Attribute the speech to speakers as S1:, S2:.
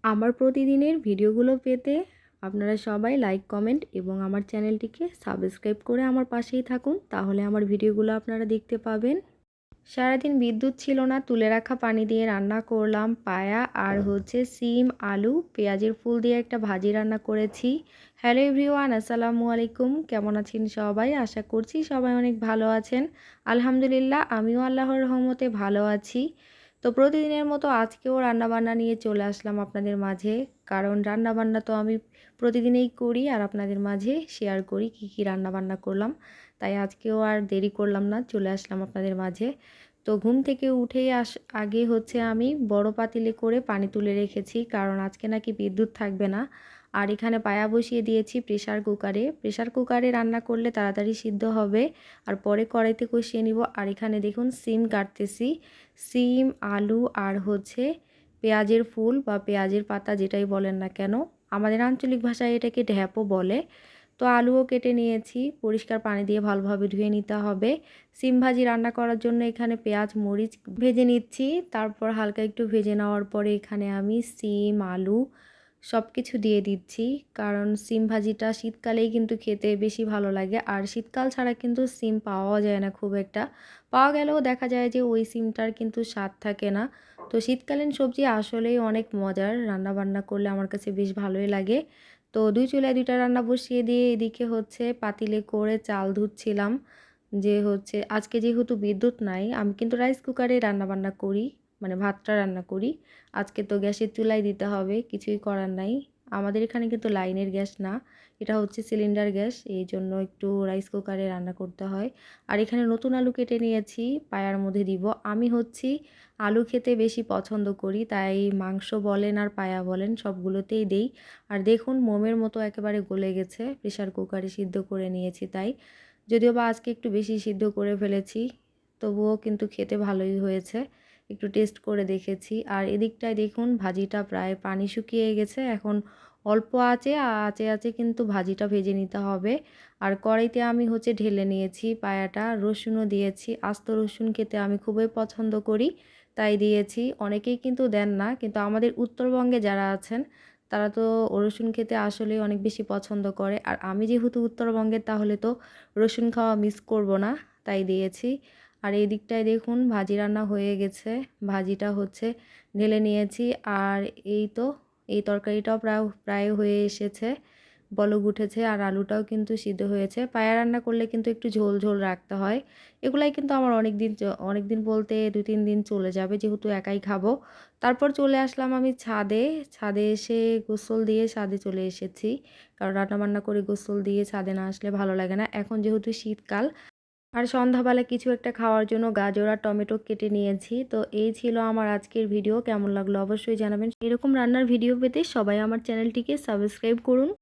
S1: আমার প্রতিদিনের ভিডিওগুলো পেতে আপনারা সবাই লাইক, কমেন্ট এবং আমার চ্যানেলটিকে সাবস্ক্রাইব করে আমার পাশেই থাকুন। তাহলে আমার ভিডিওগুলো আপনারা দেখতে পাবেন। সারাদিন বিদ্যুৎ ছিল না, তুলে রাখা পানি দিয়ে রান্না করলাম পায়া আর সিম, আলু, পেঁয়াজের ফুল দিয়ে একটা ভাজি রান্না করেছি। হ্যালো এভরিওয়ান, আসসালামু আলাইকুম। কেমন আছেন সবাই? আশা করছি সবাই অনেক ভালো আছেন। আলহামদুলিল্লাহ, আমিও আল্লাহর রহমতে ভালো আছি। তো প্রতিদিনের মতো আজকেও রান্নাবান্না নিয়ে চলে আসলাম আপনাদের মাঝে। কারণ রান্নাবান্না তো আমি প্রতিদিনই করি আর আপনাদের মাঝে শেয়ার করি কী কী রান্নাবান্না করলাম। তাই আজকেও আর দেরি করলাম না, চলে আসলাম আপনাদের মাঝে। তো ঘুম থেকে উঠেই আগে আমি বড় পাতিলে করে পানি তুলে রেখেছি, কারণ আজকে নাকি বিদ্যুৎ থাকবে না। আর এখানে পায়া বসিয়ে দিয়েছি প্রেসার কুকারে। প্রেসার কুকারে রান্না করলে তাড়াতাড়ি সিদ্ধ হবে। আর পরে কড়াইতে কষিয়ে নিব। আর এখানে দেখুন সিম কাটতেছি। সিম, আলু আর পেঁয়াজের ফুল বা পেঁয়াজের পাতা, যেটাই বলেন না কেন, আমাদের আঞ্চলিক ভাষায় এটাকে ঢ্যাপও বলে। তো আলুও কেটে নিয়েছি, পরিষ্কার পানি দিয়ে ভালোভাবে ধুয়ে নিতে হবে। সিম ভাজি রান্না করার জন্য এখানে পেঁয়াজ মরিচ ভেজে নিচ্ছি। তারপর হালকা একটু ভেজে নেওয়ার পরে এখানে আমি সিম, আলু সব কিছু দিয়ে দিচ্ছি। কারণ সিম ভাজিটা শীতকালেই কিন্তু খেতে বেশি ভালো লাগে। আর শীতকাল ছাড়া কিন্তু সিম পাওয়া যায় না খুব একটা। পাওয়া গেলেও দেখা যায় যে ওই সিমটার কিন্তু স্বাদ থাকে না। তো শীতকালীন সবজি আসলেই অনেক মজার, রান্না বান্না করলে আমার কাছে বেশ ভালোই লাগে। তো দুই চুলায় দুইটা রান্না বসিয়ে দিয়ে এদিকে পাতিলে করে চাল ধুচ্ছিলাম। যে আজকে যেহেতু বিদ্যুৎ নাই, আমি কিন্তু রাইস কুকারে রান্না বান্না করি, মানে ভাতটা রান্না করি। আজকে তো গ্যাসের চুলায় দিতে হবে, কিছুই করার নাই। আমাদের এখানে কিন্তু লাইনের গ্যাস না, এটা সিলিন্ডার গ্যাস, এই জন্য একটু রাইস কুকারে রান্না করতে হয়। আর এখানে নতুন আলু কেটে নিয়েছি, পায়ার মধ্যে দিব। আমি আলু খেতে বেশি পছন্দ করি, তাই মাংস বলেন আর পায়া বলেন সবগুলোতেই দেই। আর দেখুন মোমের মতো একেবারে গলে গেছে, প্রেসার কুকারে সিদ্ধ করে নিয়েছি তাই। যদিও বা আজকে একটু বেশি সিদ্ধ করে ফেলেছি, তবুও কিন্তু খেতে ভালোই হয়েছে। একটু টেস্ট করে দেখেছি। আর এদিকটায় দেখুন ভাজিটা প্রায় পানি শুকিয়ে গেছে। এখন অল্প আঁচে কিন্তু ভাজিটা ভেজে নিতে হবে। আর কড়াইতে আমি ঢেলে নিয়েছি পায়াটা, রসুনও দিয়েছি। আস্ত রসুন খেতে আমি খুবই পছন্দ করি, তাই দিয়েছি। অনেকেই কিন্তু দেন না, কিন্তু আমাদের উত্তরবঙ্গে যারা আছেন তারা তো রসুন খেতে আসলেই অনেক বেশি পছন্দ করে। আর আমি যেহেতু উত্তরবঙ্গের, তাহলে তো রসুন খাওয়া মিস করব না, তাই দিয়েছি। আর এই দিকটায় দেখুন ভাজি রান্না হয়ে গেছে, ভাজিটা ঢেলে নিয়েছি। আর এই তো এই তরকারিটাও প্রায় প্রায় হয়ে এসেছে, বলক উঠেছে। আর আলুটাও কিন্তু সিদ্ধ হয়েছে। পায়া রান্না করলে কিন্তু একটু ঝোল ঝোল রাখতে হয়। এগুলাই কিন্তু আমার অনেক দিন বলতে 2-3 দিন চলে যাবে, যেহেতু একাই খাবো। তারপর চলে আসলাম আমি ছাদে। ছাদে এসে গোসল দিয়ে ছাদে চলে এসেছি, কারণ রান্নাবান্না করে গোসল দিয়ে ছাদে না আসলে ভালো লাগে না। এখন যেহেতু শীতকাল, আর সন্ধ্যাবেলা কিছু একটা খাওয়ার জন্য গাজর আর টমেটো কেটে নিয়েছি। তো এই ছিল আমার আজকের ভিডিও। কেমন লাগলো অবশ্যই জানাবেন। এরকম রান্নার ভিডিও পেতে সবাই আমার চ্যানেলটিকে সাবস্ক্রাইব করুন।